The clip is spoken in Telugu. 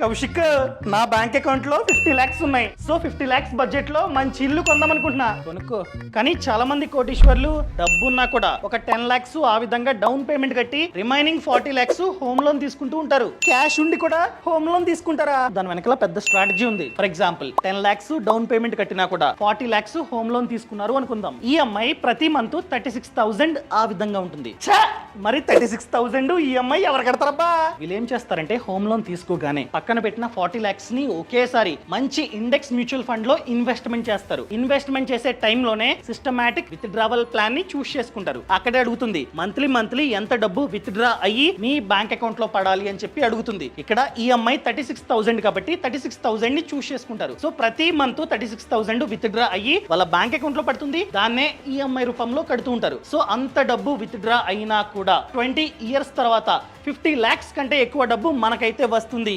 కౌశిక్, నా బ్యాంక్ అకౌంట్ లో 50 lakhs ఉన్నాయి. సో 50 lakhs బడ్జెట్ లో మంచి ఇల్లు కొందాం అనుకుంటున్నా. కొనుక్కో. కానీ చాలా మంది కోటీశ్వర్లు డబ్బున్నా కూడా ఒక 10 lakhs ఆ విధంగా డౌన్ పేమెంట్ కట్టి రిమైనింగ్ 40 lakhs హోమ్ లోన్ తీసుకుంటూ ఉంటారు. క్యాష్ ఉండి కూడా హోమ్ లోన్ తీసుకుంటారా? దాని వెనకాల పెద్ద స్ట్రాటజీ ఉంది. For example 10 lakhs down payment కట్టినా కూడా 40 lakhs హోమ్ లోన్ తీసుకున్నారు అనుకుందాం. ఈఎంఐ ప్రతి మంత్ 36,000 ఆ విధంగా ఉంటుంది. మరి 36,000 ఈఎంఐ ఎవరు కడతారబ్బా? వీళ్ళు ఏం చేస్తారంటే హోమ్ లోన్ తీసుకోగానే పక్కన పెట్టిన 40 lakhs ని ఒకేసారి మంచి ఇండెక్స్ మ్యూచువల్ ఫండ్ లో ఇన్వెస్ట్మెంట్ చేస్తారు. ఇన్వెస్ట్మెంట్ చేసే టైంలోనే సిస్టమాటిక్ విత్ డ్రావల్ ప్లాన్ ని చూస్ చేసుకుంటారు. అక్కడే అడుగుతుంది మంత్లీ ఎంత డబ్బు విత్ డ్రా అయ్యి మీ బ్యాంక్ అకౌంట్ లో పడాలి అని చెప్పి అడుగుతుంది. ఇక్కడ ఈఎంఐ 36,000 కాబట్టి 36,000 ని చూస్ చేసుకుంటారు. సో ప్రతి మంత్ 36,000 విత్ డ్రా అయ్యి వాళ్ళ బ్యాంక్ అకౌంట్ లో పడుతుంది. దాన్నే ఈఎంఐ రూపంలో కడుతూ ఉంటారు. సో అంత డబ్బు విత్ డ్రా అయినా కూడా 20 years తర్వాత 50 lakhs కంటే ఎక్కువ డబ్బు మనకైతే వస్తుంది.